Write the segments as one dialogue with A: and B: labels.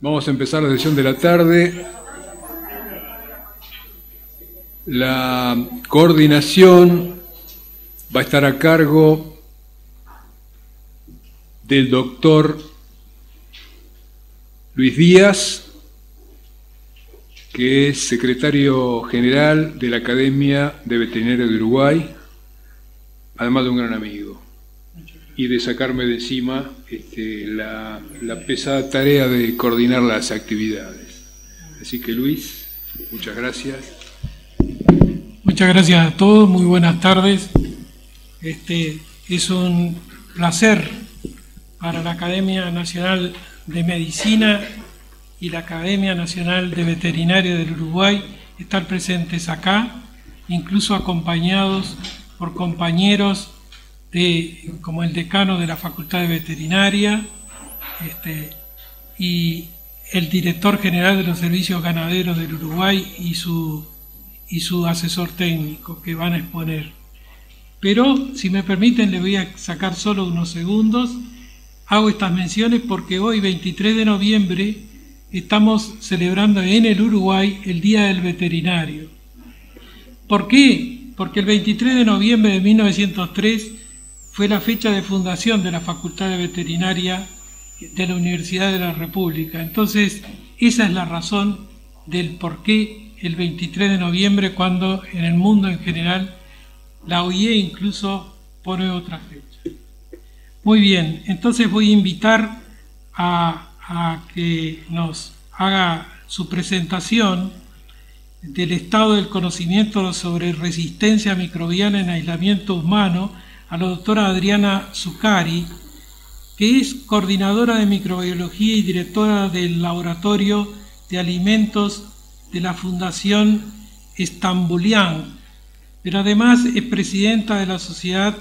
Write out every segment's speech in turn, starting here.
A: Vamos a empezar la sesión de la tarde. La coordinación va a estar a cargo del doctor Luis Díaz, que es secretario general de la Academia de Veterinaria de Uruguay, además de un gran amigo, y de sacarme de encima la pesada tarea de coordinar las actividades. Así que Luis, muchas gracias.
B: Muchas gracias a todos, muy buenas tardes. Es un placer para la Academia Nacional de Medicina y la Academia Nacional de Veterinaria del Uruguay estar presentes acá, incluso acompañados por compañeros como el decano de la Facultad de Veterinaria y el director general de los servicios ganaderos del Uruguay y su asesor técnico que van a exponer. Pero, si me permiten, le voy a sacar solo unos segundos. Hago estas menciones porque hoy, 23 de noviembre, estamos celebrando en el Uruguay el Día del Veterinario. ¿Por qué? Porque el 23 de noviembre de 1903 fue la fecha de fundación de la Facultad de Veterinaria de la Universidad de la República. Entonces, esa es la razón del por qué el 23 de noviembre, cuando en el mundo en general la OIE incluso pone otra fecha. Muy bien, entonces voy a invitar a que nos haga su presentación del estado del conocimiento sobre resistencia microbiana en aislamiento humano a la doctora Adriana Zuccari, que es coordinadora de microbiología y directora del Laboratorio de Alimentos de la Fundación Estambulian, pero además es presidenta de la Sociedad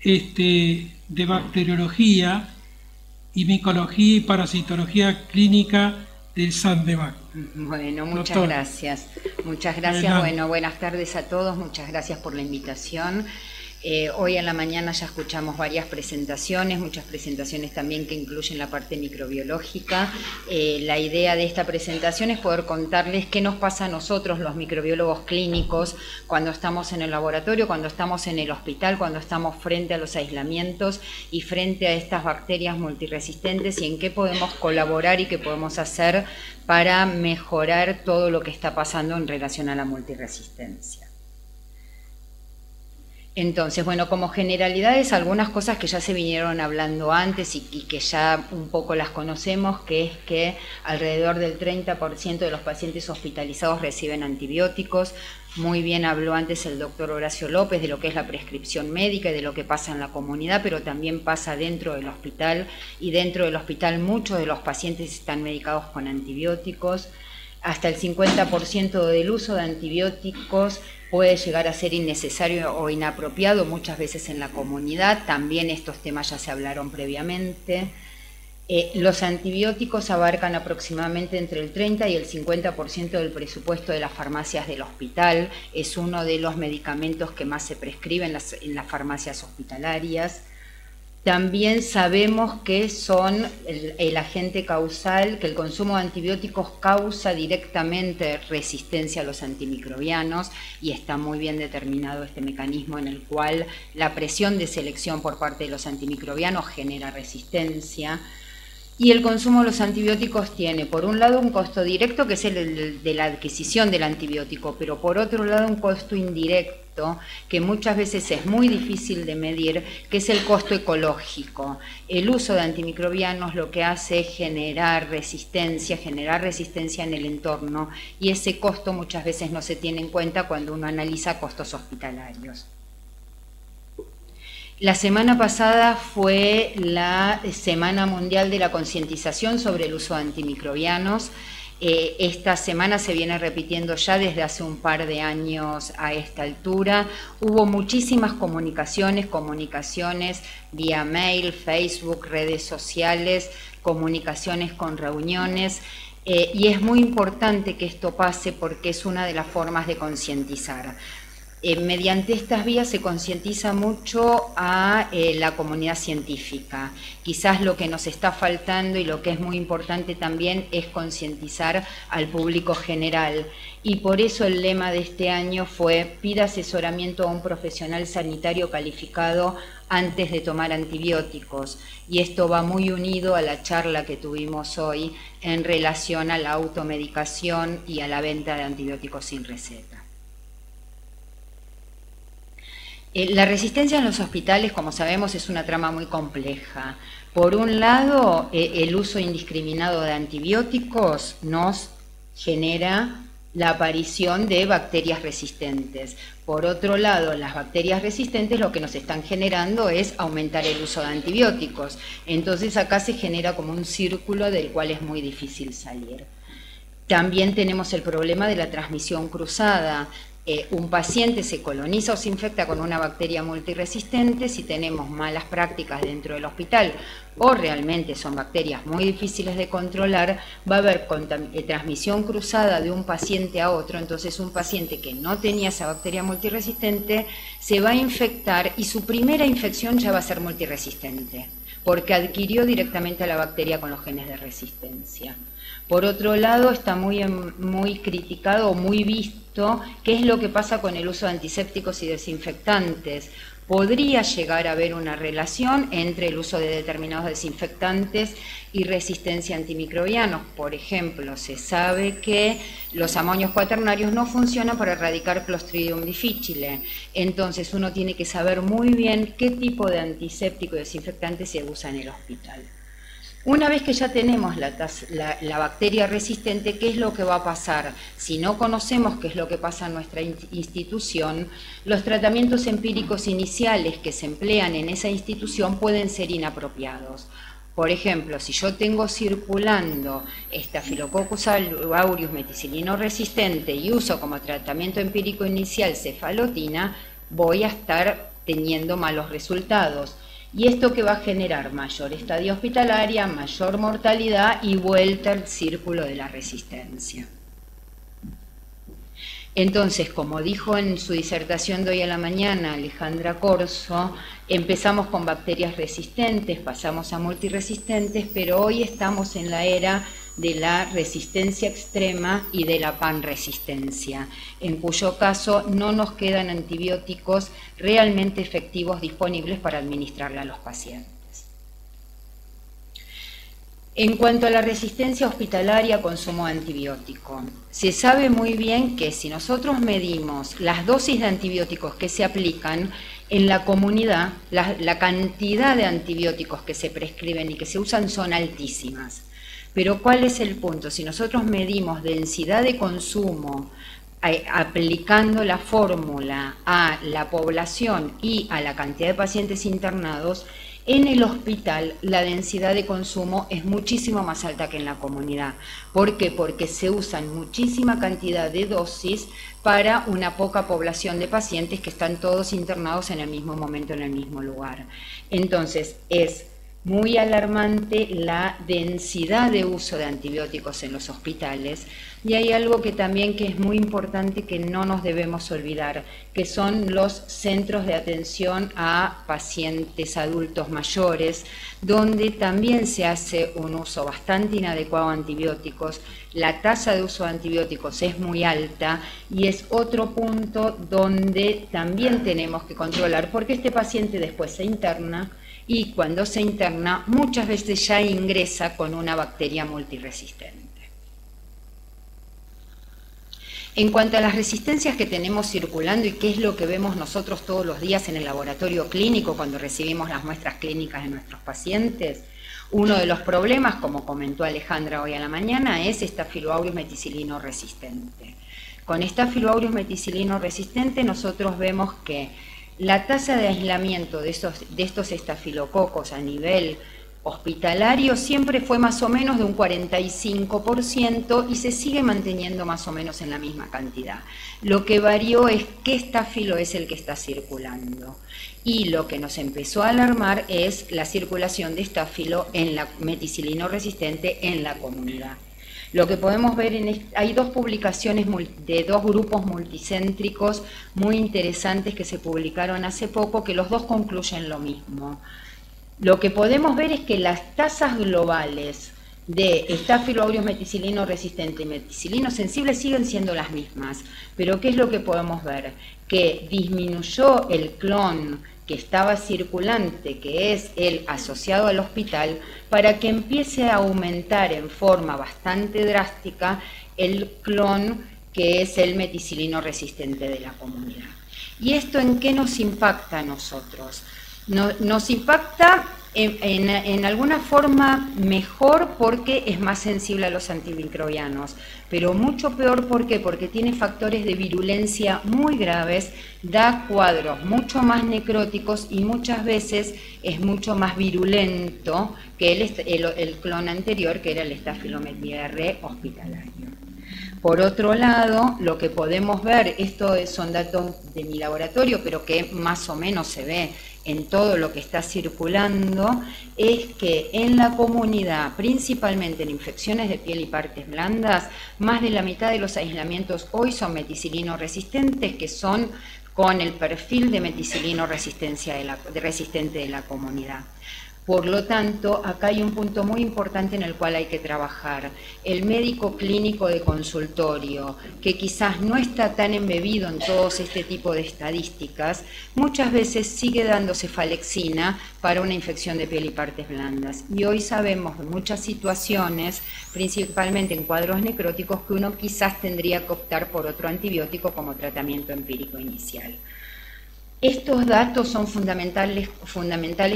B: de Bacteriología y Micología y Parasitología Clínica del SANDEBAC.
C: Bueno, muchas gracias. Muchas gracias. Bueno, buenas tardes a todos. Muchas gracias por la invitación. Hoy en la mañana ya escuchamos varias presentaciones, muchas presentaciones también que incluyen la parte microbiológica. La idea de esta presentación es poder contarles qué nos pasa a nosotros, los microbiólogos clínicos, cuando estamos en el laboratorio, cuando estamos en el hospital, cuando estamos frente a los aislamientos y frente a estas bacterias multiresistentes, y en qué podemos colaborar y qué podemos hacer para mejorar todo lo que está pasando en relación a la multiresistencia. Entonces, bueno, como generalidades, algunas cosas que ya se vinieron hablando antes y que ya un poco las conocemos, que es que alrededor del 30% de los pacientes hospitalizados reciben antibióticos. Muy bien habló antes el doctor Horacio López de lo que es la prescripción médica y de lo que pasa en la comunidad, pero también pasa dentro del hospital, y dentro del hospital muchos de los pacientes están medicados con antibióticos. Hasta el 50% del uso de antibióticos puede llegar a ser innecesario o inapropiado muchas veces en la comunidad. También estos temas ya se hablaron previamente. Los antibióticos abarcan aproximadamente entre el 30 y el 50% del presupuesto de las farmacias del hospital. Es uno de los medicamentos que más se prescriben en las farmacias hospitalarias. También sabemos que son el agente causal, que el consumo de antibióticos causa directamente resistencia a los antimicrobianos, y está muy bien determinado este mecanismo en el cual la presión de selección por parte de los antimicrobianos genera resistencia. Y el consumo de los antibióticos tiene, por un lado, un costo directo, que es el de la adquisición del antibiótico, pero por otro lado un costo indirecto, que muchas veces es muy difícil de medir, que es el costo ecológico. El uso de antimicrobianos lo que hace es generar resistencia en el entorno, y ese costo muchas veces no se tiene en cuenta cuando uno analiza costos hospitalarios. La semana pasada fue la Semana Mundial de la Concientización sobre el uso de antimicrobianos. Esta semana se viene repitiendo ya desde hace un par de años a esta altura. Hubo muchísimas comunicaciones vía mail, Facebook, redes sociales, comunicaciones con reuniones. Y es muy importante que esto pase porque es una de las formas de concientizar. mediante estas vías se concientiza mucho a la comunidad científica. Quizás lo que nos está faltando y lo que es muy importante también es concientizar al público general. Y por eso el lema de este año fue: pida asesoramiento a un profesional sanitario calificado antes de tomar antibióticos. Y esto va muy unido a la charla que tuvimos hoy en relación a la automedicación y a la venta de antibióticos sin receta. La resistencia en los hospitales, como sabemos, es una trama muy compleja. Por un lado, el uso indiscriminado de antibióticos nos genera la aparición de bacterias resistentes. Por otro lado, las bacterias resistentes lo que nos están generando es aumentar el uso de antibióticos. Entonces acá se genera como un círculo del cual es muy difícil salir. También tenemos el problema de la transmisión cruzada. Un paciente se coloniza o se infecta con una bacteria multiresistente. Si tenemos malas prácticas dentro del hospital o realmente son bacterias muy difíciles de controlar, va a haber transmisión cruzada de un paciente a otro. Entonces un paciente que no tenía esa bacteria multiresistente se va a infectar y su primera infección ya va a ser multiresistente, porque adquirió directamente a la bacteria con los genes de resistencia. Por otro lado, está muy criticado o muy visto qué es lo que pasa con el uso de antisépticos y desinfectantes. Podría llegar a haber una relación entre el uso de determinados desinfectantes y resistencia a antimicrobianos. Por ejemplo, se sabe que los amonios cuaternarios no funcionan para erradicar Clostridium difficile. Entonces uno tiene que saber muy bien qué tipo de antiséptico y desinfectante se usa en el hospital. Una vez que ya tenemos la bacteria resistente, ¿qué es lo que va a pasar? Si no conocemos qué es lo que pasa en nuestra institución, los tratamientos empíricos iniciales que se emplean en esa institución pueden ser inapropiados. Por ejemplo, si yo tengo circulando Staphylococcus aureus meticilino resistente y uso como tratamiento empírico inicial cefalotina, voy a estar teniendo malos resultados. Y esto que va a generar mayor estadía hospitalaria, mayor mortalidad y vuelta al círculo de la resistencia. Entonces, como dijo en su disertación de hoy a la mañana Alejandra Corso, empezamos con bacterias resistentes, pasamos a multiresistentes, pero hoy estamos en la era de la resistencia extrema y de la panresistencia, en cuyo caso no nos quedan antibióticos realmente efectivos disponibles para administrarle a los pacientes. En cuanto a la resistencia hospitalaria a consumo de antibiótico, se sabe muy bien que si nosotros medimos las dosis de antibióticos que se aplican en la comunidad, la cantidad de antibióticos que se prescriben y que se usan son altísimas. Pero ¿cuál es el punto? Si nosotros medimos densidad de consumo aplicando la fórmula a la población y a la cantidad de pacientes internados, en el hospital la densidad de consumo es muchísimo más alta que en la comunidad. ¿Por qué? Porque se usan muchísima cantidad de dosis para una poca población de pacientes que están todos internados en el mismo momento, en el mismo lugar. Entonces, es muy alarmante la densidad de uso de antibióticos en los hospitales, y hay algo que también que es muy importante que no nos debemos olvidar, que son los centros de atención a pacientes adultos mayores, donde también se hace un uso bastante inadecuado de antibióticos. La tasa de uso de antibióticos es muy alta y es otro punto donde también tenemos que controlar, porque este paciente después se interna y cuando se interna muchas veces ya ingresa con una bacteria multiresistente. En cuanto a las resistencias que tenemos circulando y qué es lo que vemos nosotros todos los días en el laboratorio clínico cuando recibimos las muestras clínicas de nuestros pacientes, uno de los problemas, como comentó Alejandra hoy a la mañana, es Staphylococcus aureus meticilino resistente. Con Staphylococcus aureus meticilino resistente nosotros vemos que la tasa de aislamiento de estos estafilococos a nivel hospitalario siempre fue más o menos de un 45% y se sigue manteniendo más o menos en la misma cantidad. Lo que varió es qué estafilo es el que está circulando. Y lo que nos empezó a alarmar es la circulación de estafilo en la meticilino resistente en la comunidad. Lo que podemos ver, hay dos publicaciones de dos grupos multicéntricos muy interesantes que se publicaron hace poco, que los dos concluyen lo mismo. Lo que podemos ver es que las tasas globales de Staphylococcus aureus meticilino resistente y meticilino sensible siguen siendo las mismas, pero ¿qué es lo que podemos ver? Que disminuyó el clon que estaba circulante, que es el asociado al hospital, para que empiece a aumentar en forma bastante drástica el clon que es el meticilino resistente de la comunidad. ¿Y esto en qué nos impacta a nosotros? Nos impacta en alguna forma mejor porque es más sensible a los antimicrobianos, pero mucho peor, ¿por qué? Porque tiene factores de virulencia muy graves, da cuadros mucho más necróticos y muchas veces es mucho más virulento que el clon anterior, que era el Staphylococcus hospitalario. Por otro lado, lo que podemos ver, esto son datos de mi laboratorio, pero que más o menos se ve en todo lo que está circulando, es que en la comunidad, principalmente en infecciones de piel y partes blandas, más de la mitad de los aislamientos hoy son meticilino resistentes, que son con el perfil de meticilino resistente de la comunidad. Por lo tanto, acá hay un punto muy importante en el cual hay que trabajar. El médico clínico de consultorio, que quizás no está tan embebido en todos este tipo de estadísticas, muchas veces sigue dando cefalexina para una infección de piel y partes blandas. Y hoy sabemos de muchas situaciones, principalmente en cuadros necróticos, que uno quizás tendría que optar por otro antibiótico como tratamiento empírico inicial. Estos datos son fundamentales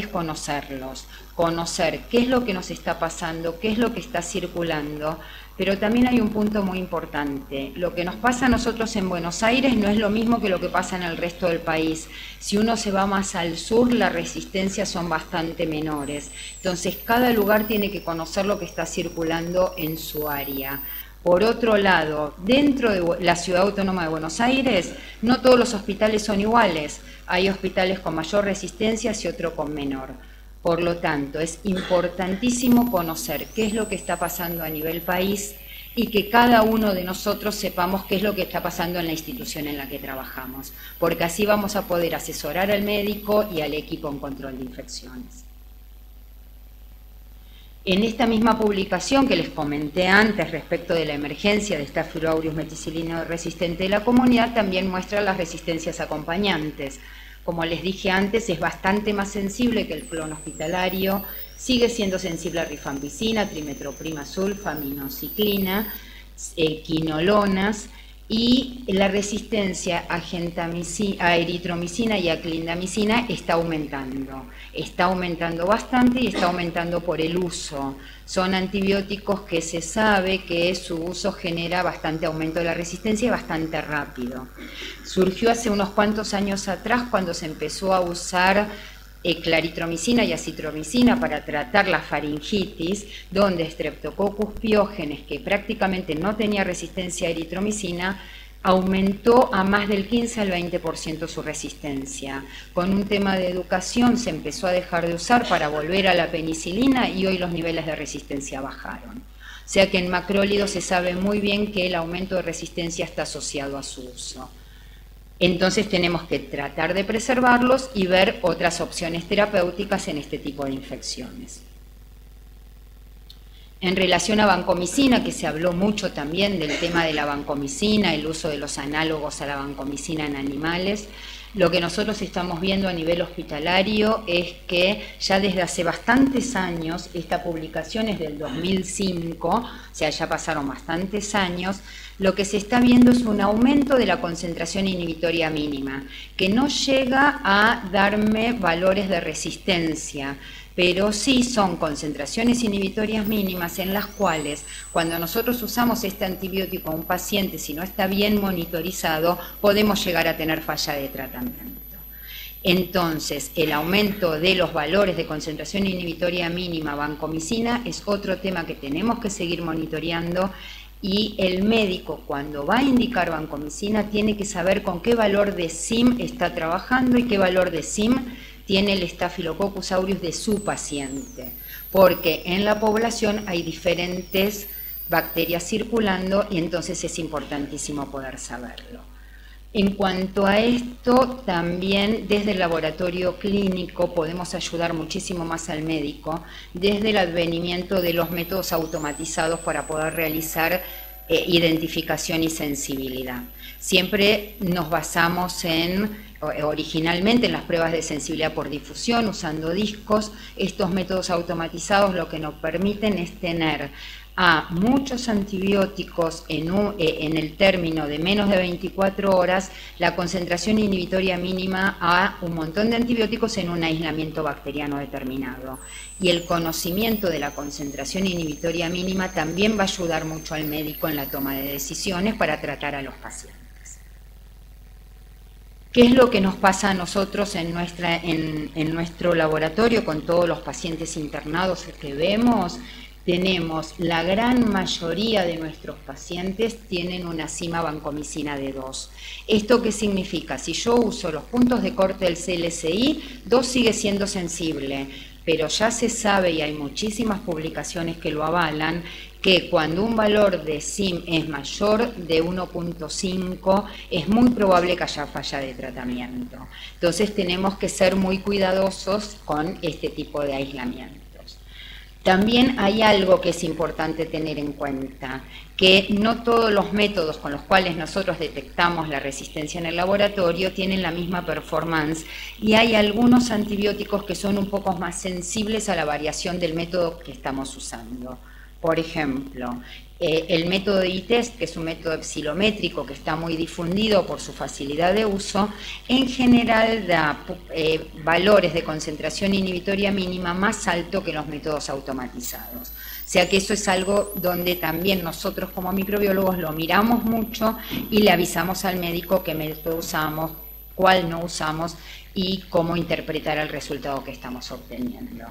C: conocerlos, conocer qué es lo que nos está pasando, qué es lo que está circulando, pero también hay un punto muy importante. Lo que nos pasa a nosotros en Buenos Aires no es lo mismo que lo que pasa en el resto del país. Si uno se va más al sur, las resistencias son bastante menores. Entonces, cada lugar tiene que conocer lo que está circulando en su área. Por otro lado, dentro de la Ciudad Autónoma de Buenos Aires, no todos los hospitales son iguales. Hay hospitales con mayor resistencia y otros con menor. Por lo tanto, es importantísimo conocer qué es lo que está pasando a nivel país y que cada uno de nosotros sepamos qué es lo que está pasando en la institución en la que trabajamos, porque así vamos a poder asesorar al médico y al equipo en control de infecciones. En esta misma publicación que les comenté antes respecto de la emergencia de Staphylococcus aureus meticilino resistente de la comunidad, también muestra las resistencias acompañantes. Como les dije antes, es bastante más sensible que el clon hospitalario, sigue siendo sensible a rifampicina, trimetoprim sulfa, aminociclina, quinolonas, y la resistencia a eritromicina y a clindamicina está aumentando bastante y está aumentando por el uso. Son antibióticos que se sabe que su uso genera bastante aumento de la resistencia y bastante rápido. Surgió hace unos cuantos años atrás cuando se empezó a usar claritromicina y acitromicina para tratar la faringitis, donde Streptococcus pyogenes, que prácticamente no tenía resistencia a eritromicina, aumentó a más del 15 al 20% su resistencia. Con un tema de educación se empezó a dejar de usar para volver a la penicilina y hoy los niveles de resistencia bajaron. O sea que en macrólidos se sabe muy bien que el aumento de resistencia está asociado a su uso. Entonces tenemos que tratar de preservarlos y ver otras opciones terapéuticas en este tipo de infecciones. En relación a vancomicina, que se habló mucho también del tema de la vancomicina, el uso de los análogos a la vancomicina en animales, lo que nosotros estamos viendo a nivel hospitalario es que ya desde hace bastantes años, esta publicación es del 2005, o sea, ya pasaron bastantes años, lo que se está viendo es un aumento de la concentración inhibitoria mínima, que no llega a darme valores de resistencia, pero sí son concentraciones inhibitorias mínimas en las cuales cuando nosotros usamos este antibiótico a un paciente, si no está bien monitorizado, podemos llegar a tener falla de tratamiento. Entonces, el aumento de los valores de concentración inhibitoria mínima vancomicina es otro tema que tenemos que seguir monitoreando, y el médico, cuando va a indicar vancomicina, tiene que saber con qué valor de SIM está trabajando y qué valor de SIM tiene el Staphylococcus aureus de su paciente, porque en la población hay diferentes bacterias circulando y entonces es importantísimo poder saberlo. En cuanto a esto, también desde el laboratorio clínico podemos ayudar muchísimo más al médico desde el advenimiento de los métodos automatizados para poder realizar identificación y sensibilidad. Siempre nos basamos originalmente en las pruebas de sensibilidad por difusión, usando discos. Estos métodos automatizados lo que nos permiten es tener a muchos antibióticos en el término de menos de 24 horas, la concentración inhibitoria mínima a un montón de antibióticos en un aislamiento bacteriano determinado. Y el conocimiento de la concentración inhibitoria mínima también va a ayudar mucho al médico en la toma de decisiones para tratar a los pacientes. ¿Qué es lo que nos pasa a nosotros en nuestro laboratorio con todos los pacientes internados que vemos? Tenemos, la gran mayoría de nuestros pacientes tienen una cima vancomicina de 2. ¿Esto qué significa? Si yo uso los puntos de corte del CLSI, 2 sigue siendo sensible, pero ya se sabe, y hay muchísimas publicaciones que lo avalan, que cuando un valor de CIM es mayor de 1.5, es muy probable que haya falla de tratamiento. Entonces tenemos que ser muy cuidadosos con este tipo de aislamiento. También hay algo que es importante tener en cuenta, que no todos los métodos con los cuales nosotros detectamos la resistencia en el laboratorio tienen la misma performance y hay algunos antibióticos que son un poco más sensibles a la variación del método que estamos usando. Por ejemplo, el método de ITEST, que es un método epsilométrico que está muy difundido por su facilidad de uso, en general da valores de concentración inhibitoria mínima más alto que los métodos automatizados. O sea que eso es algo donde también nosotros como microbiólogos lo miramos mucho y le avisamos al médico qué método usamos, cuál no usamos y cómo interpretar el resultado que estamos obteniendo.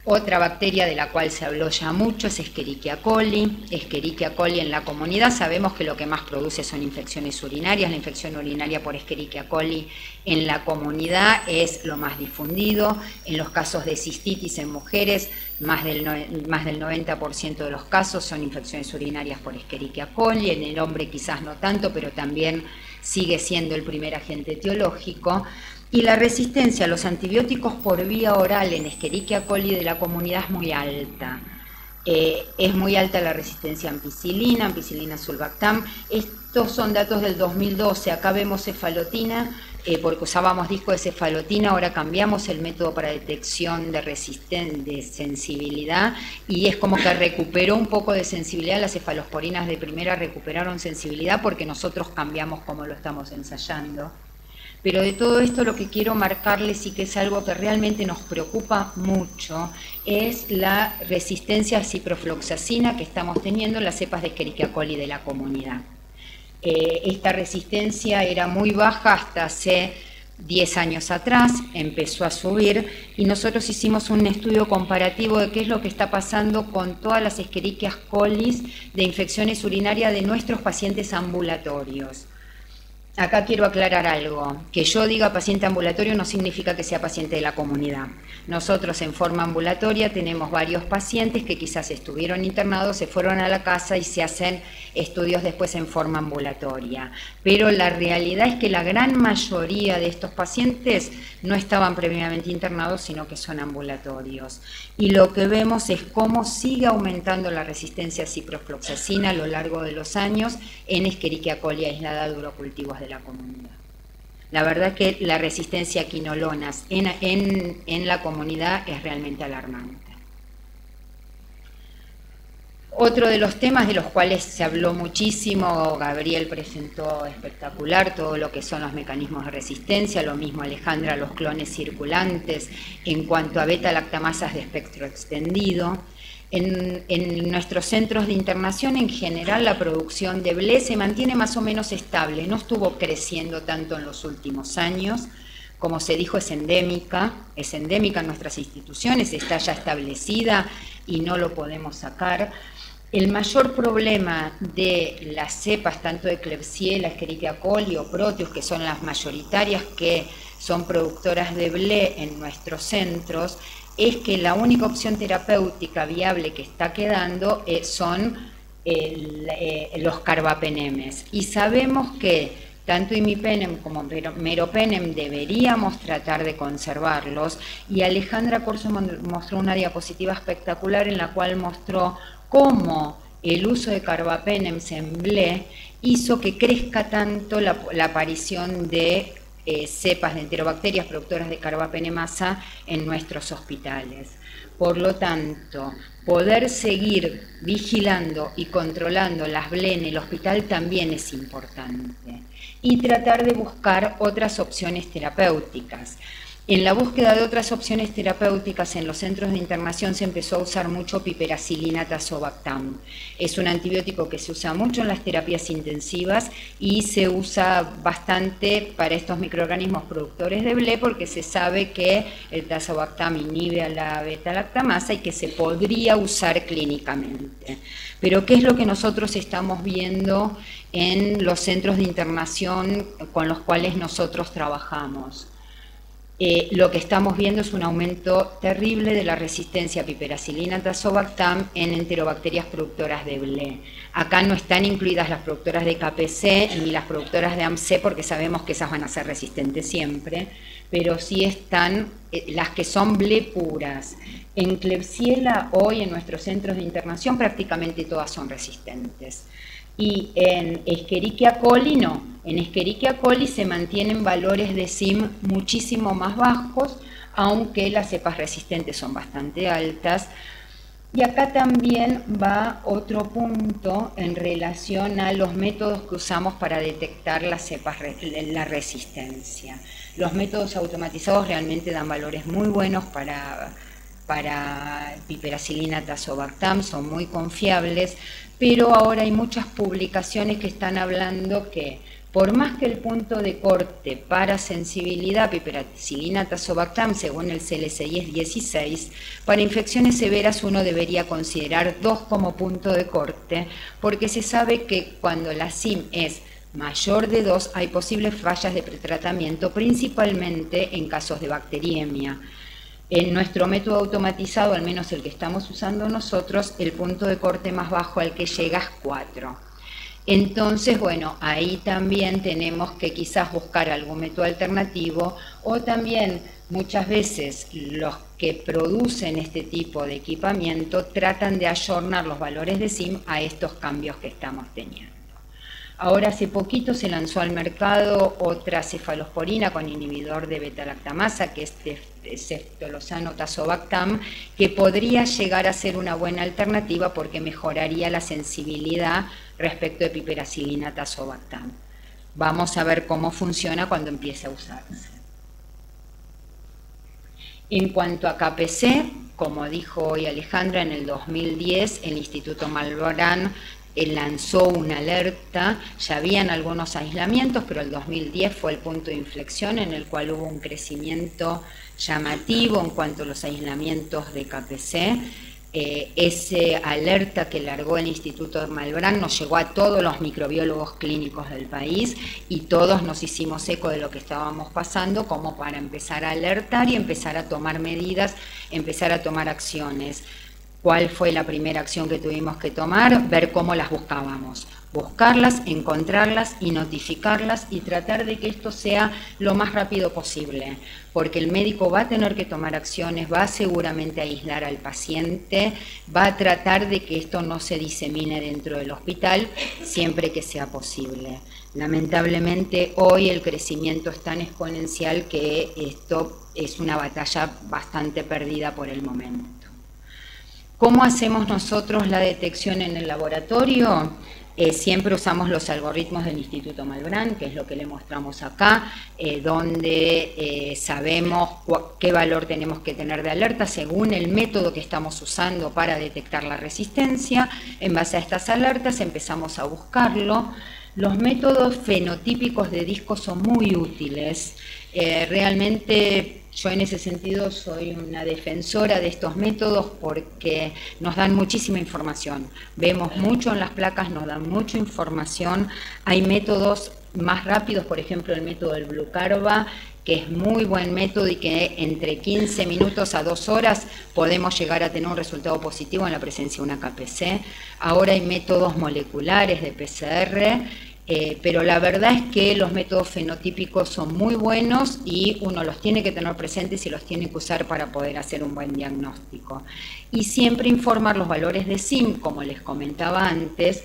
C: Otra bacteria de la cual se habló ya mucho es Escherichia coli. Escherichia coli en la comunidad sabemos que lo que más produce son infecciones urinarias. La infección urinaria por Escherichia coli en la comunidad es lo más difundido. En los casos de cistitis en mujeres, más del 90% de los casos son infecciones urinarias por Escherichia coli. En el hombre quizás no tanto, pero también sigue siendo el primer agente etiológico. Y la resistencia a los antibióticos por vía oral en Escherichia coli de la comunidad es muy alta. Es muy alta la resistencia a ampicilina, sulbactam. Estos son datos del 2012. Acá vemos cefalotina, porque usábamos disco de cefalotina, ahora cambiamos el método para detección de sensibilidad y es como que recuperó un poco de sensibilidad. Las cefalosporinas de primera recuperaron sensibilidad porque nosotros cambiamos cómo lo estamos ensayando. Pero de todo esto lo que quiero marcarles y que es algo que realmente nos preocupa mucho es la resistencia a ciprofloxacina que estamos teniendo en las cepas de Escherichia coli de la comunidad. Esta resistencia era muy baja hasta hace 10 años atrás, empezó a subir y nosotros hicimos un estudio comparativo de qué es lo que está pasando con todas las Escherichia colis de infecciones urinarias de nuestros pacientes ambulatorios. Acá quiero aclarar algo, que yo diga paciente ambulatorio no significa que sea paciente de la comunidad. Nosotros en forma ambulatoria tenemos varios pacientes que quizás estuvieron internados, se fueron a la casa y se hacen estudios después en forma ambulatoria. Pero la realidad es que la gran mayoría de estos pacientes no estaban previamente internados, sino que son ambulatorios. Y lo que vemos es cómo sigue aumentando la resistencia a ciprofloxacina a lo largo de los años en Escherichia coli aislada de urocultivos de la comunidad. La verdad que la resistencia a quinolonas en la comunidad es realmente alarmante. Otro de los temas de los cuales se habló muchísimo, Gabriel presentó espectacular todo lo que son los mecanismos de resistencia, lo mismo Alejandra, los clones circulantes en cuanto a beta-lactamasas de espectro extendido. En nuestros centros de internación en general la producción de BLE se mantiene más o menos estable, no estuvo creciendo tanto en los últimos años, como se dijo es endémica en nuestras instituciones, está ya establecida y no lo podemos sacar. El mayor problema de las cepas, tanto de Klebsiella, Escherichia coli o Proteus, que son las mayoritarias que son productoras de BLE en nuestros centros, es que la única opción terapéutica viable que está quedando son los carbapenemes. Y sabemos que tanto imipenem como meropenem deberíamos tratar de conservarlos, y Alejandra Corso mostró una diapositiva espectacular en la cual mostró cómo el uso de carbapenems en BLE hizo que crezca tanto la aparición de cepas de enterobacterias productoras de carbapenemasa en nuestros hospitales. Por lo tanto, poder seguir vigilando y controlando las BLE en el hospital también es importante. Y tratar de buscar otras opciones terapéuticas. En la búsqueda de otras opciones terapéuticas en los centros de internación se empezó a usar mucho piperacilina tazobactam. Es un antibiótico que se usa mucho en las terapias intensivas y se usa bastante para estos microorganismos productores de BLE porque se sabe que el tazobactam inhibe a la beta-lactamasa y que se podría usar clínicamente. Pero ¿qué es lo que nosotros estamos viendo en los centros de internación con los cuales nosotros trabajamos? Lo que estamos viendo es un aumento terrible de la resistencia a piperacilina tazobactam en enterobacterias productoras de BLE. Acá no están incluidas las productoras de KPC ni las productoras de AMC porque sabemos que esas van a ser resistentes siempre, pero sí están las que son BLE puras. En Klebsiella hoy en nuestros centros de internación prácticamente todas son resistentes. Y en Escherichia coli no, en Escherichia coli se mantienen valores de SIM muchísimo más bajos, aunque las cepas resistentes son bastante altas. Y acá también va otro punto en relación a los métodos que usamos para detectar las cepas, la resistencia. Los métodos automatizados realmente dan valores muy buenos para piperacilina tazobactam, son muy confiables, pero ahora hay muchas publicaciones que están hablando que por más que el punto de corte para sensibilidad piperacilina tazobactam según el CLCI es 16, para infecciones severas uno debería considerar 2 como punto de corte, porque se sabe que cuando la SIM es mayor de 2 hay posibles fallas de pretratamiento, principalmente en casos de bacteriemia. En nuestro método automatizado, al menos el que estamos usando nosotros, el punto de corte más bajo al que llega es 4. Entonces, bueno, ahí también tenemos que quizás buscar algún método alternativo o también muchas veces los que producen este tipo de equipamiento tratan de ayornar los valores de SIM a estos cambios que estamos teniendo. Ahora hace poquito se lanzó al mercado otra cefalosporina con inhibidor de beta-lactamasa, que es ceftolozano tazobactam, que podría llegar a ser una buena alternativa porque mejoraría la sensibilidad respecto de piperacilina tazobactam. Vamos a ver cómo funciona cuando empiece a usarse. En cuanto a KPC, como dijo hoy Alejandra, en el 2010 el Instituto Malbrán lanzó una alerta, ya habían algunos aislamientos, pero el 2010 fue el punto de inflexión en el cual hubo un crecimiento llamativo en cuanto a los aislamientos de KPC. Ese alerta que largó el Instituto de Malbrán nos llegó a todos los microbiólogos clínicos del país y todos nos hicimos eco de lo que estábamos pasando como para empezar a alertar y empezar a tomar medidas, empezar a tomar acciones. ¿Cuál fue la primera acción que tuvimos que tomar? Ver cómo las buscábamos. Buscarlas, encontrarlas y notificarlas y tratar de que esto sea lo más rápido posible, porque el médico va a tener que tomar acciones, va seguramente a aislar al paciente, va a tratar de que esto no se disemine dentro del hospital siempre que sea posible. Lamentablemente hoy el crecimiento es tan exponencial que esto es una batalla bastante perdida por el momento. ¿Cómo hacemos nosotros la detección en el laboratorio? Siempre usamos los algoritmos del Instituto Malbrán, que es lo que le mostramos acá, donde sabemos qué valor tenemos que tener de alerta según el método que estamos usando para detectar la resistencia. En base a estas alertas empezamos a buscarlo. Los métodos fenotípicos de disco son muy útiles. Realmente Yo en ese sentido soy una defensora de estos métodos porque nos dan muchísima información. Vemos mucho en las placas, nos dan mucha información. Hay métodos más rápidos, por ejemplo el método del Blucarba, que es muy buen método y que entre 15 minutos a 2 horas podemos llegar a tener un resultado positivo en la presencia de una KPC. Ahora hay métodos moleculares de PCR, pero la verdad es que los métodos fenotípicos son muy buenos y uno los tiene que tener presentes y los tiene que usar para poder hacer un buen diagnóstico. Y siempre informar los valores de SIM, como les comentaba antes,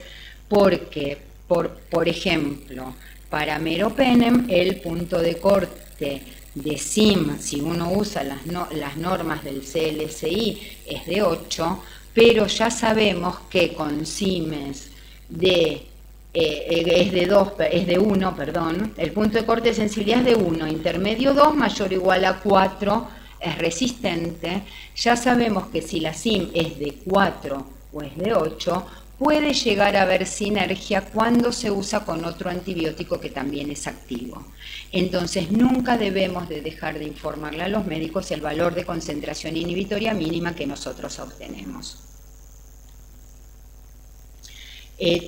C: porque, por ejemplo, para meropenem el punto de corte de SIM, si uno usa las normas del CLSI, es de 8, pero ya sabemos que con SIMes es de 1, perdón, el punto de corte de sensibilidad es de 1, intermedio 2, mayor o igual a 4, es resistente. Ya sabemos que si la SIM es de 4 o es de 8, puede llegar a haber sinergia cuando se usa con otro antibiótico que también es activo. Entonces nunca debemos de dejar de informarle a los médicos el valor de concentración inhibitoria mínima que nosotros obtenemos.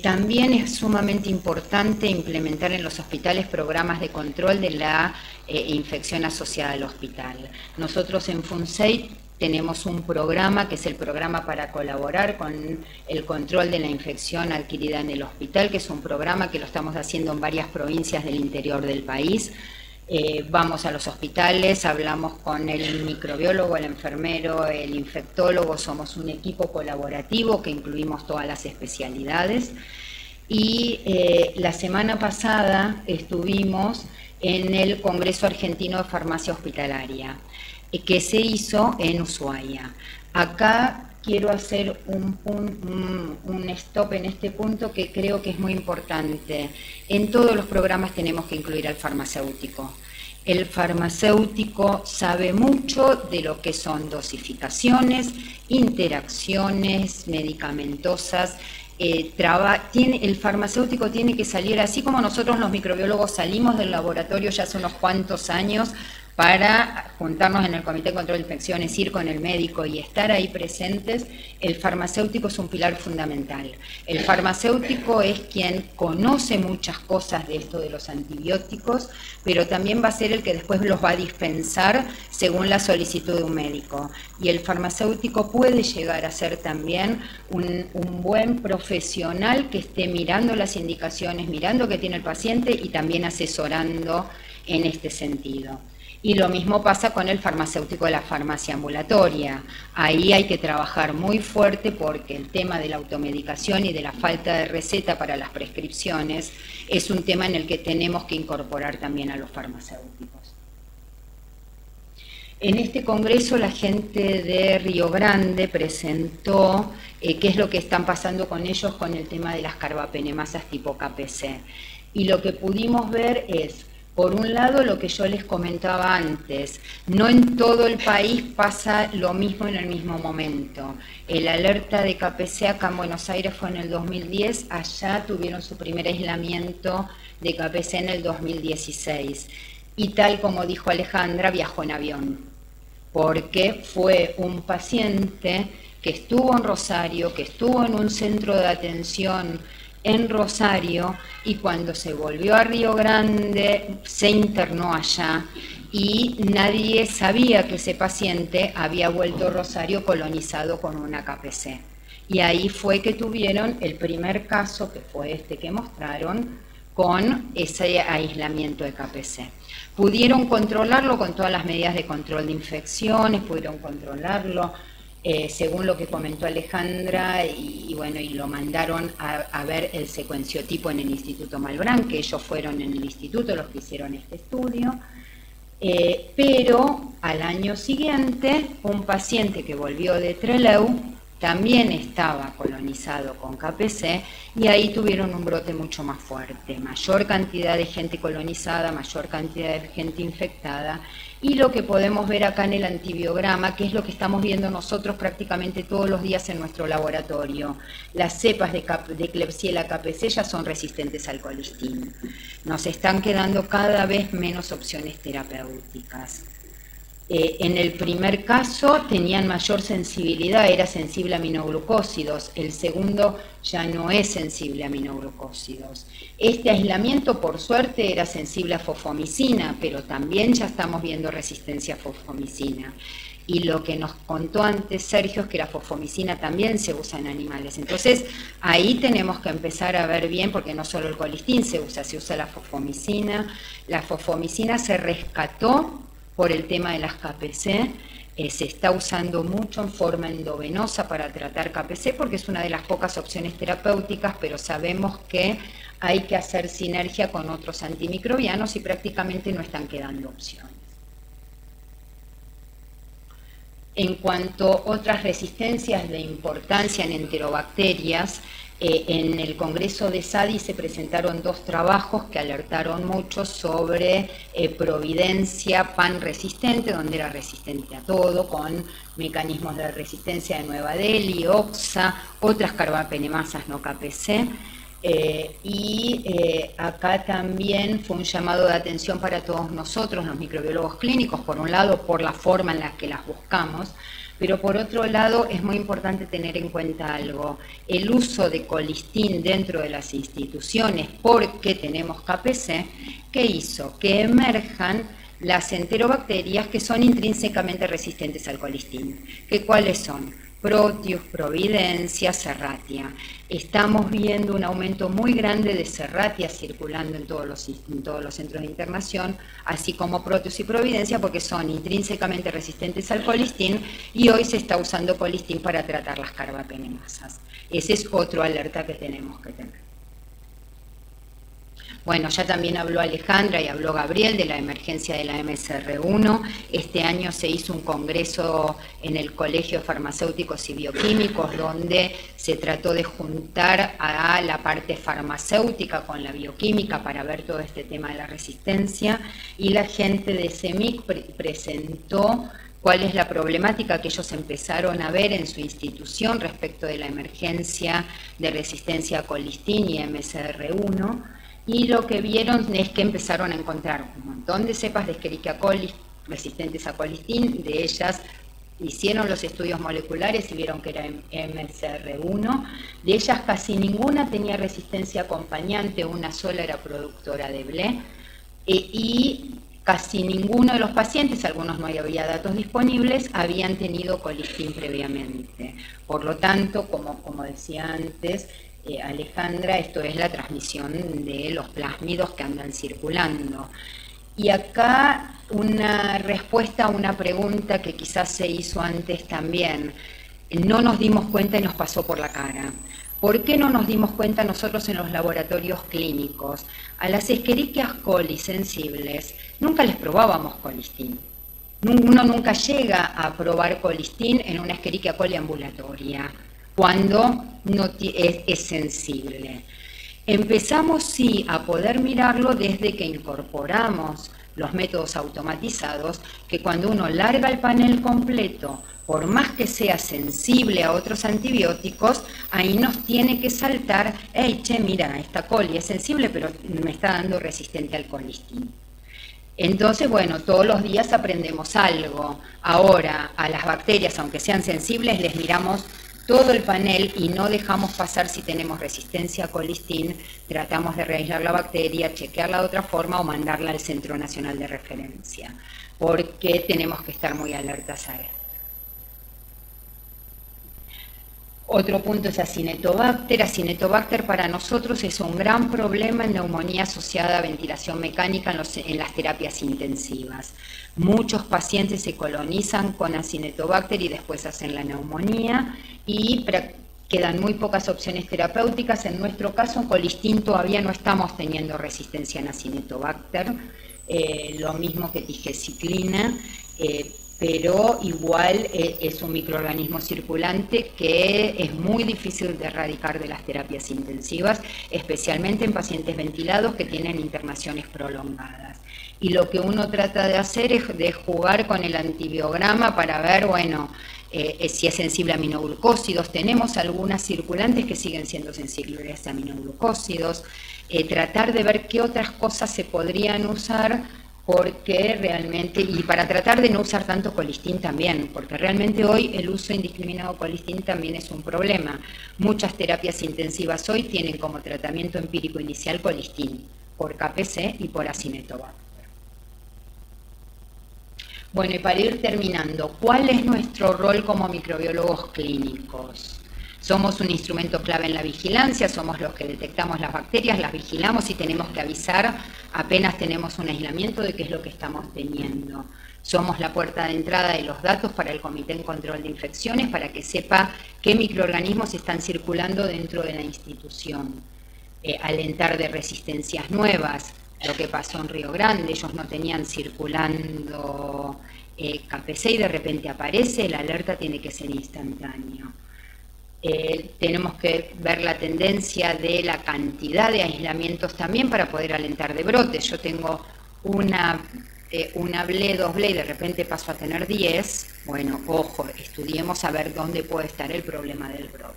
C: También es sumamente importante implementar en los hospitales programas de control de la infección asociada al hospital. Nosotros en FUNSEI tenemos un programa que es el programa para colaborar con el control de la infección adquirida en el hospital, que es un programa que lo estamos haciendo en varias provincias del interior del país. Vamos a los hospitales, hablamos con el microbiólogo, el enfermero, el infectólogo, somos un equipo colaborativo que incluimos todas las especialidades. Y la semana pasada estuvimos en el Congreso Argentino de Farmacia Hospitalaria, que se hizo en Ushuaia. Acá quiero hacer un stop en este punto que creo que es muy importante. En todos los programas tenemos que incluir al farmacéutico. El farmacéutico sabe mucho de lo que son dosificaciones, interacciones medicamentosas. El farmacéutico tiene que salir, así como nosotros los microbiólogos salimos del laboratorio ya hace unos cuantos años para juntarnos en el Comité de Control de Infecciones, ir con el médico y estar ahí presentes. El farmacéutico es un pilar fundamental. El farmacéutico es quien conoce muchas cosas de esto de los antibióticos, pero también va a ser el que después los va a dispensar según la solicitud de un médico. Y el farmacéutico puede llegar a ser también un buen profesional que esté mirando las indicaciones, mirando qué tiene el paciente y también asesorando en este sentido. Y lo mismo pasa con el farmacéutico de la farmacia ambulatoria. Ahí hay que trabajar muy fuerte porque el tema de la automedicación y de la falta de receta para las prescripciones es un tema en el que tenemos que incorporar también a los farmacéuticos. En este congreso la gente de Río Grande presentó qué es lo que están pasando con ellos con el tema de las carbapenemasas tipo KPC. Y lo que pudimos ver es, por un lado, lo que yo les comentaba antes, no en todo el país pasa lo mismo en el mismo momento. El alerta de KPC acá en Buenos Aires fue en el 2010, allá tuvieron su primer aislamiento de KPC en el 2016. Y tal como dijo Alejandra, viajó en avión, porque fue un paciente que estuvo en Rosario, que estuvo en un centro de atención en Rosario, y cuando se volvió a Río Grande se internó allá y nadie sabía que ese paciente había vuelto a Rosario colonizado con una KPC. Y ahí fue que tuvieron el primer caso, que fue este que mostraron, con ese aislamiento de KPC. Pudieron controlarlo con todas las medidas de control de infecciones, pudieron controlarlo según lo que comentó Alejandra, y bueno, y lo mandaron a ver el secuenciotipo en el Instituto Malbrán, que ellos fueron en el instituto los que hicieron este estudio, pero al año siguiente un paciente que volvió de Trelew también estaba colonizado con KPC y ahí tuvieron un brote mucho más fuerte, mayor cantidad de gente colonizada, mayor cantidad de gente infectada. Y lo que podemos ver acá en el antibiograma, que es lo que estamos viendo nosotros prácticamente todos los días en nuestro laboratorio, las cepas de Klebsiella KPC ya son resistentes al colistin. Nos están quedando cada vez menos opciones terapéuticas. En el primer caso tenían mayor sensibilidad, era sensible a aminoglucósidos. El segundo ya no es sensible a aminoglucósidos. Este aislamiento, por suerte, era sensible a fosfomicina, pero también ya estamos viendo resistencia a fosfomicina. Y lo que nos contó antes Sergio es que la fosfomicina también se usa en animales. Entonces, ahí tenemos que empezar a ver bien, porque no solo el colistin se usa la fosfomicina. La fosfomicina se rescató por el tema de las KPC, se está usando mucho en forma endovenosa para tratar KPC porque es una de las pocas opciones terapéuticas, pero sabemos que hay que hacer sinergia con otros antimicrobianos y prácticamente no están quedando opciones. En cuanto a otras resistencias de importancia en enterobacterias, en el Congreso de SADI se presentaron 2 trabajos que alertaron mucho sobre Providencia pan resistente, donde era resistente a todo, con mecanismos de resistencia de Nueva Delhi, OXA, otras carbapenemasas no KPC. Acá también fue un llamado de atención para todos nosotros, los microbiólogos clínicos, por un lado por la forma en la que las buscamos, pero por otro lado es muy importante tener en cuenta algo: el uso de colistin dentro de las instituciones, porque tenemos KPC, que hizo que emerjan las enterobacterias que son intrínsecamente resistentes al colistin. ¿Cuáles son? Proteus, Providencia, Serratia. Estamos viendo un aumento muy grande de Serratia circulando en todos los centros de internación, así como Proteus y Providencia, porque son intrínsecamente resistentes al colistin y hoy se está usando colistin para tratar las carbapenemasas. Ese es otro alerta que tenemos que tener. Bueno, ya también habló Alejandra y habló Gabriel de la emergencia de la MSR1. Este año se hizo un congreso en el Colegio de Farmacéuticos y Bioquímicos donde se trató de juntar a la parte farmacéutica con la bioquímica para ver todo este tema de la resistencia, y la gente de CEMIC presentó cuál es la problemática que ellos empezaron a ver en su institución respecto de la emergencia de resistencia a colistin y MSR1. Y lo que vieron es que empezaron a encontrar un montón de cepas de Escherichia coli resistentes a colistin. De ellas hicieron los estudios moleculares y vieron que era MSR1. De ellas casi ninguna tenía resistencia acompañante, una sola era productora de BLE. Y casi ninguno de los pacientes, algunos no había datos disponibles, habían tenido colistin previamente. Por lo tanto, como decía antes Alejandra, esto es la transmisión de los plásmidos que andan circulando. Y acá una respuesta a una pregunta que quizás se hizo antes también. No nos dimos cuenta y nos pasó por la cara. ¿Por qué no nos dimos cuenta nosotros en los laboratorios clínicos? A las Escherichia coli sensibles nunca les probábamos colistin. Uno nunca llega a probar colistin en una Escherichia coli ambulatoria cuando no es sensible. Empezamos sí a poder mirarlo desde que incorporamos los métodos automatizados, que cuando uno larga el panel completo, por más que sea sensible a otros antibióticos, ahí nos tiene que saltar: hey, che, mira, esta coli es sensible, pero me está dando resistente al colistin. Entonces, bueno, todos los días aprendemos algo. Ahora, a las bacterias, aunque sean sensibles, les miramos todo el panel y no dejamos pasar si tenemos resistencia a colistin, tratamos de reaislar la bacteria, chequearla de otra forma o mandarla al Centro Nacional de Referencia, porque tenemos que estar muy alertas a esto. Otro punto es Acinetobacter. Acinetobacter para nosotros es un gran problema en neumonía asociada a ventilación mecánica en las terapias intensivas. Muchos pacientes se colonizan con Acinetobacter y después hacen la neumonía y quedan muy pocas opciones terapéuticas. En nuestro caso, en colistin todavía no estamos teniendo resistencia en Acinetobacter, lo mismo que tigecyclina, pero igual es un microorganismo circulante que es muy difícil de erradicar de las terapias intensivas, especialmente en pacientes ventilados que tienen internaciones prolongadas. Y lo que uno trata de hacer es de jugar con el antibiograma para ver, bueno, si es sensible a aminoglucósidos. Tenemos algunas circulantes que siguen siendo sensibles a aminoglucósidos. Tratar de ver qué otras cosas se podrían usar porque realmente, y para tratar de no usar tanto colistin también, porque realmente hoy el uso indiscriminado de colistin también es un problema. Muchas terapias intensivas hoy tienen como tratamiento empírico inicial colistin, por KPC y por Acinetobacter. Bueno, y para ir terminando, ¿cuál es nuestro rol como microbiólogos clínicos? Somos un instrumento clave en la vigilancia, somos los que detectamos las bacterias, las vigilamos y tenemos que avisar apenas tenemos un aislamiento de qué es lo que estamos teniendo. Somos la puerta de entrada de los datos para el Comité en Control de Infecciones para que sepa qué microorganismos están circulando dentro de la institución. Alentar de resistencias nuevas, lo que pasó en Río Grande, ellos no tenían circulando KPC y de repente aparece, la alerta tiene que ser instantáneo. Tenemos que ver la tendencia de la cantidad de aislamientos también para poder alentar de brotes. Yo tengo una BLE, 2 BLE y de repente paso a tener 10. Bueno, ojo, estudiemos a ver dónde puede estar el problema del brote.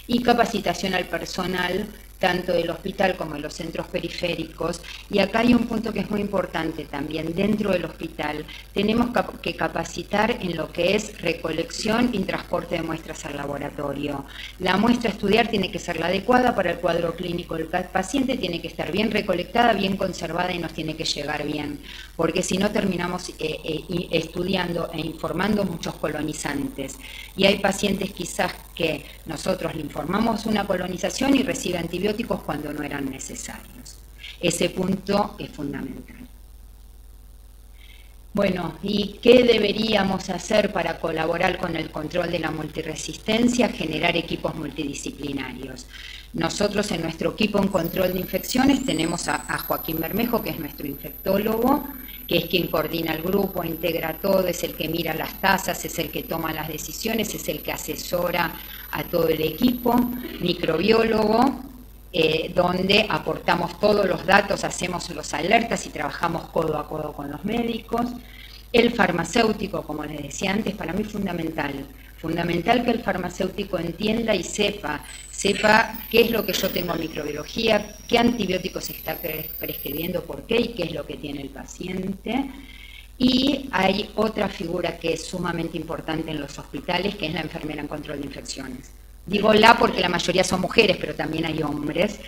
C: Y capacitación al personal, tanto del hospital como de los centros periféricos. Y acá hay un punto que es muy importante también. Dentro del hospital tenemos que capacitar en lo que es recolección y transporte de muestras al laboratorio. La muestra a estudiar tiene que ser la adecuada para el cuadro clínico del paciente, tiene que estar bien recolectada, bien conservada y nos tiene que llegar bien. Porque si no terminamos estudiando e informando muchos colonizantes. Y hay pacientes quizás que nosotros le informamos una colonización y recibe antibióticos cuando no eran necesarios. Ese punto es fundamental. Bueno, ¿y qué deberíamos hacer para colaborar con el control de la multiresistencia? Generar equipos multidisciplinarios. Nosotros en nuestro equipo en control de infecciones tenemos a Joaquín Bermejo, que es nuestro infectólogo, que es quien coordina el grupo, integra todo, es el que mira las tasas, es el que toma las decisiones, es el que asesora a todo el equipo, microbiólogo, donde aportamos todos los datos, hacemos los alertas y trabajamos codo a codo con los médicos. El farmacéutico, como les decía antes, para mí es fundamental que el farmacéutico entienda y sepa qué es lo que yo tengo en microbiología, qué antibióticos se está prescribiendo, por qué y qué es lo que tiene el paciente. Y hay otra figura que es sumamente importante en los hospitales, que es la enfermera en control de infecciones. Digo la porque la mayoría son mujeres, pero también hay hombres.